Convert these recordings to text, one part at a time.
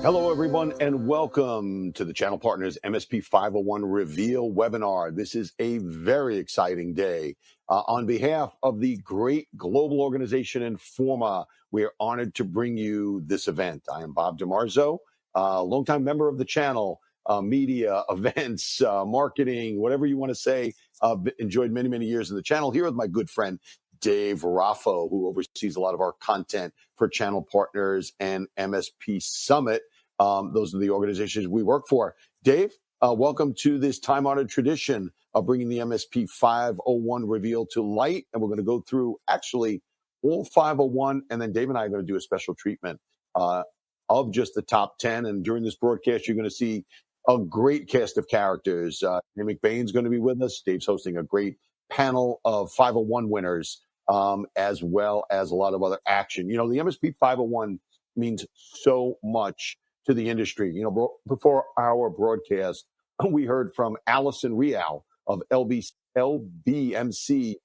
Hello, everyone, and welcome to the Channel Partners MSP 501 Reveal webinar. This is a very exciting day. On behalf of the great global organization Informa, we are honored to bring you this event. I am Bob Demarzo, a longtime member of the channel, media, events, marketing, whatever you want to say. Enjoyed many, many years in the channel here with my good friend, Dave Raffo, who oversees a lot of our content for Channel Partners and MSP Summit. Those are the organizations we work for. Dave, welcome to this time-honored tradition of bringing the MSP 501 reveal to light. And we're going to go through actually all 501, and then Dave and I are going to do a special treatment of just the top 10. And during this broadcast, you're going to see a great cast of characters. Jay McBain's going to be with us. Dave's hosting a great panel of 501 winners, as well as a lot of other action. You know, the MSP 501 means so much to the industry. You know, before our broadcast, we heard from Allison Real of LBMC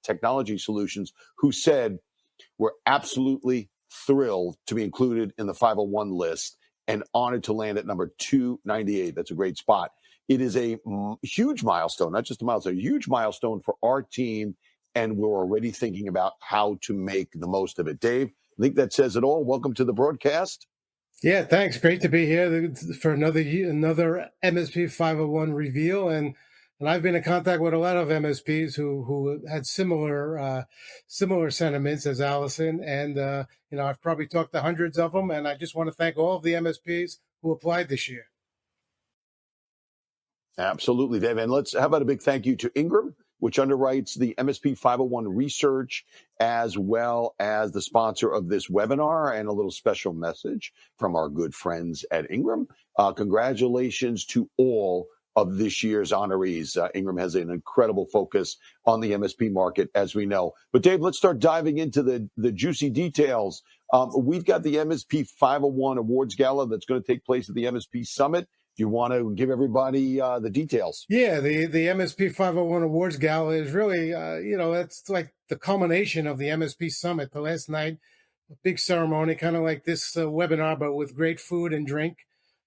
Technology Solutions, who said, we're absolutely thrilled to be included in the 501 list and honored to land at number 298. That's a great spot. It is a huge milestone, not just a milestone, a huge milestone for our team, and we're already thinking about how to make the most of it. Dave, I think that says it all. Welcome to the broadcast. Yeah, thanks. Great to be here for another MSP 501 reveal, and I've been in contact with a lot of MSPs who had similar sentiments as Allison, and I've probably talked to hundreds of them, and I just want to thank all of the MSPs who applied this year. Absolutely, Dave. And how about a big thank you to Ingram, which underwrites the MSP 501 research, as well as the sponsor of this webinar, and a little special message from our good friends at Ingram. Congratulations to all of this year's honorees. Ingram has an incredible focus on the MSP market, as we know. But Dave, let's start diving into the juicy details. We've got the MSP 501 Awards Gala that's going to take place at the MSP Summit. You want to give everybody the details? Yeah, the MSP 501 Awards Gala is really, that's like the culmination of the MSP Summit. The last night, a big ceremony, kind of like this webinar, but with great food and drink.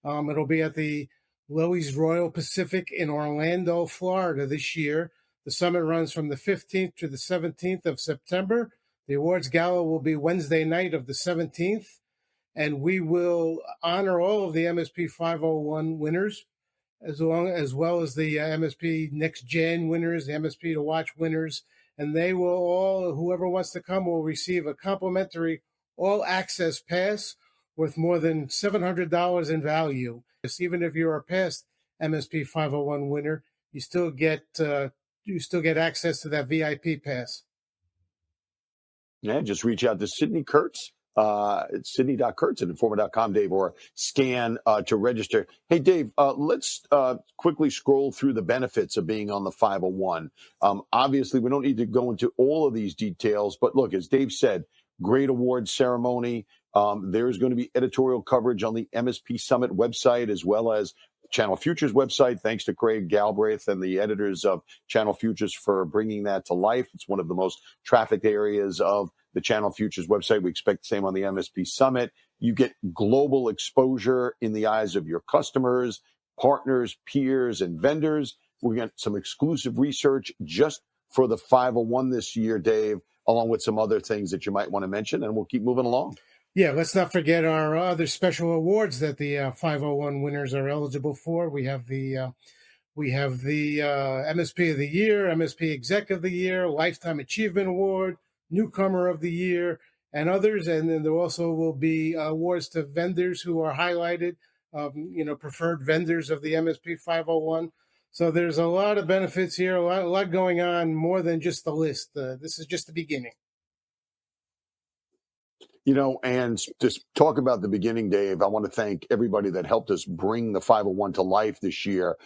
It'll be at the Loews Royal Pacific in Orlando, Florida this year. The summit runs from the 15th to the 17th of September. The Awards Gala will be Wednesday night of the 17th. And we will honor all of the MSP 501 winners, as well as the MSP Next Gen winners, the MSP to Watch winners. And they will all, whoever wants to come, will receive a complimentary all-access pass worth more than $700 in value. Even if you're a past MSP 501 winner, you still get access to that VIP pass. Yeah, just reach out to Sydney Kurtz. It's Sydney.Kurtz at Informa.com, Dave, or scan to register. Hey, Dave, let's quickly scroll through the benefits of being on the 501. Obviously, we don't need to go into all of these details, but look, as Dave said, great awards ceremony. There's going to be editorial coverage on the MSP Summit website, as well as Channel Futures website. Thanks to Craig Galbraith and the editors of Channel Futures for bringing that to life. It's one of the most trafficked areas of the Channel Futures website. We expect the same on the MSP Summit. You get global exposure in the eyes of your customers, partners, peers, and vendors. We got some exclusive research just for the 501 this year, Dave, along with some other things that you might want to mention, and we'll keep moving along. Yeah, let's not forget our other special awards that the 501 winners are eligible for. We have the MSP of the Year, MSP Exec of the Year, Lifetime Achievement Award, Newcomer of the Year, and others. And then there also will be awards to vendors who are highlighted, preferred vendors of the MSP 501. So there's a lot of benefits here, a lot going on, more than just the list. This is just the beginning. And just talk about the beginning, Dave, I want to thank everybody that helped us bring the 501 to life this year.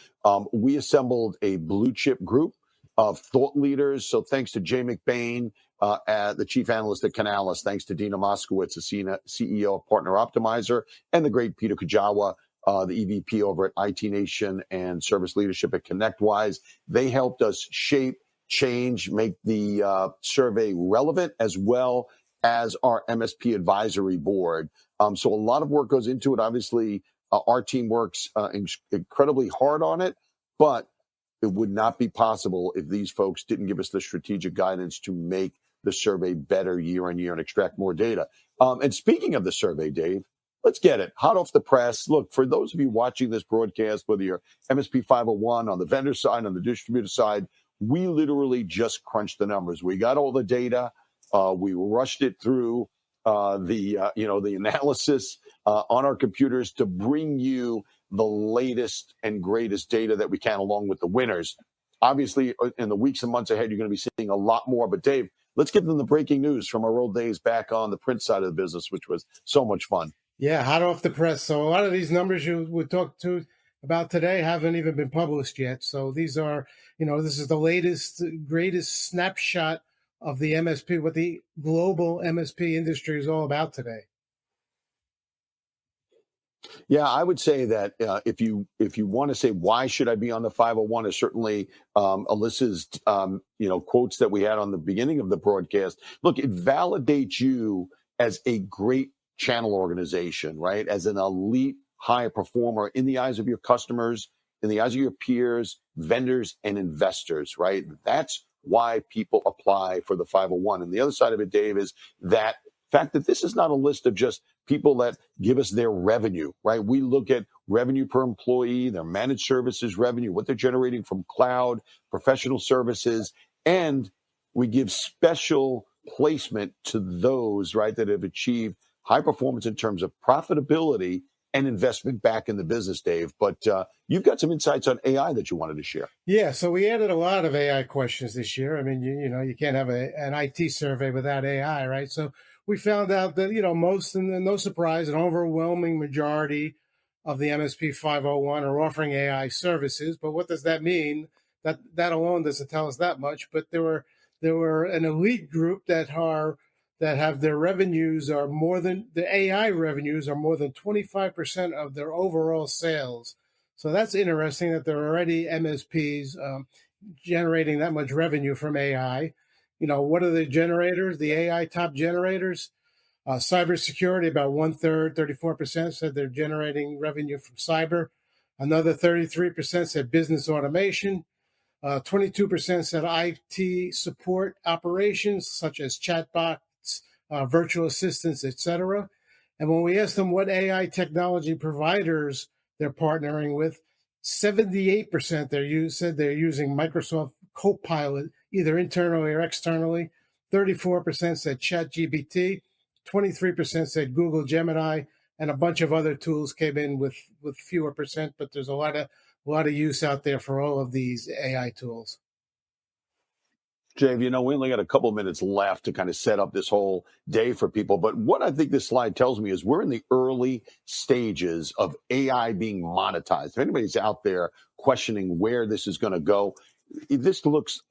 We assembled a blue chip group of thought leaders. So thanks to Jay McBain, the chief analyst at Canalys. Thanks to Dina Moskowitz, the CEO of Partner Optimizer, and the great Peter Kujawa, the EVP over at IT Nation and Service Leadership at ConnectWise. They helped us shape, change, make the survey relevant, as well as our MSP advisory board. So a lot of work goes into it. Obviously, Our team works incredibly hard on it, but it would not be possible if these folks didn't give us the strategic guidance to make the survey better year on year and extract more data. And speaking of the survey, Dave, let's get it hot off the press. Look, for those of you watching this broadcast, whether you're MSP 501 on the vendor side, on the distributor side, we literally just crunched the numbers. We got all the data. We rushed it through the analysis on our computers to bring you the latest and greatest data that we can, along with the winners. Obviously, in the weeks and months ahead, you're going to be seeing a lot more. But Dave, let's give them the breaking news from our old days back on the print side of the business, which was so much fun. Yeah, hot off the press. So a lot of these numbers you would talk to about today haven't even been published yet. So these are, this is the latest, greatest snapshot of the MSP, what the global MSP industry is all about today. Yeah, I would say that if you want to say why should I be on the 501, is certainly Alyssa's quotes that we had on the beginning of the broadcast. Look, it validates you as a great channel organization, right? As an elite high performer in the eyes of your customers, in the eyes of your peers, vendors, and investors, right? That's why people apply for the 501. And the other side of it, Dave, is that fact that this is not a list of just people that give us their revenue, right? We look at revenue per employee, their managed services revenue, what they're generating from cloud, professional services, and we give special placement to those, right, that have achieved high performance in terms of profitability and investment back in the business, Dave. But you've got some insights on AI that you wanted to share. Yeah, so we added a lot of AI questions this year. I mean, you can't have an IT survey without AI, right? So we found out that, most, and no surprise, an overwhelming majority of the MSP 501 are offering AI services. But what does that mean? That alone doesn't tell us that much. But there were an elite group that have their revenues are more than the AI revenues are more than 25% of their overall sales. So that's interesting that there are already MSPs generating that much revenue from AI. What are the generators, the AI top generators? Cybersecurity, about 1/3, 34% said they're generating revenue from cyber. Another 33% said business automation. 22% said IT support operations, such as chatbots, virtual assistants, etc. And when we asked them what AI technology providers they're partnering with, 78% said they're using Microsoft Copilot, either internally or externally. 34% said ChatGPT. 23% said Google Gemini, and a bunch of other tools came in with fewer percent. But there's a lot of use out there for all of these AI tools. Jave, we only got a couple minutes left to kind of set up this whole day for people. But what I think this slide tells me is we're in the early stages of AI being monetized. If anybody's out there questioning where this is going to go, this looks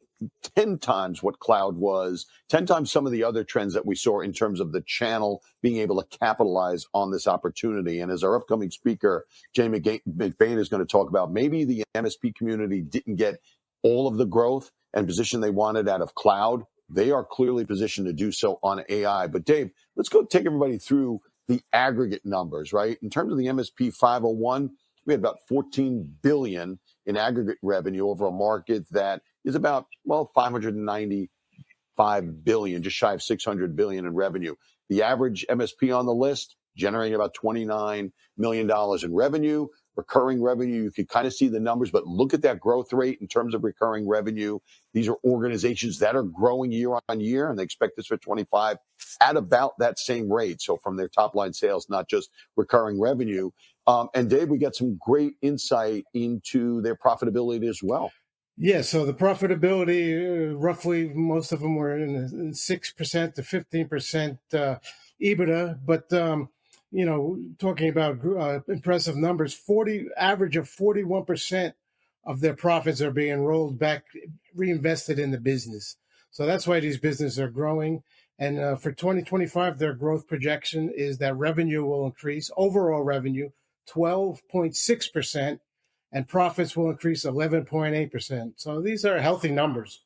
10 times what cloud was, 10 times some of the other trends that we saw in terms of the channel being able to capitalize on this opportunity. And as our upcoming speaker, Jay McBain, is going to talk about, maybe the MSP community didn't get all of the growth and position they wanted out of cloud. They are clearly positioned to do so on AI. But Dave, let's go take everybody through the aggregate numbers, right? In terms of the MSP 501, we had about 14 billion in aggregate revenue over a market that is about, 595 billion, just shy of 600 billion in revenue. The average MSP on the list generating about $29 million in revenue. Recurring revenue, you can kind of see the numbers, but look at that growth rate in terms of recurring revenue. These are organizations that are growing year on year, and they expect this for 25 at about that same rate. So from their top line sales, not just recurring revenue. And Dave, we got some great insight into their profitability as well. Yeah, so the profitability, roughly, most of them were in 6% to 15% EBITDA, but talking about impressive numbers, average of 41% of their profits are being rolled back, reinvested in the business. So that's why these businesses are growing. And for 2025, their growth projection is that revenue will increase, overall revenue, 12.6%, and profits will increase 11.8%. So these are healthy numbers.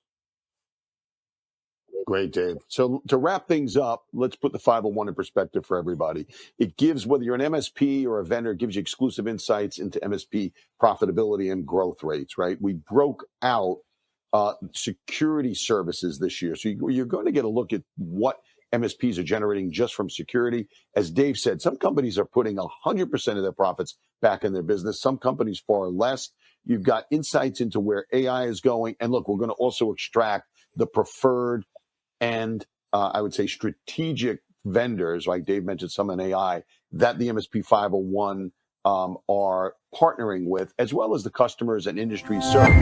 Great, Dave. So to wrap things up, let's put the 501 in perspective for everybody. It gives, whether you're an MSP or a vendor, it gives you exclusive insights into MSP profitability and growth rates, right? We broke out security services this year. So you're going to get a look at what MSPs are generating just from security. As Dave said, some companies are putting 100% of their profits back in their business. Some companies far less. You've got insights into where AI is going. And look, we're going to also extract the preferred and I would say strategic vendors, like Dave mentioned, some in AI, that the MSP 501 are partnering with, as well as the customers and industries served.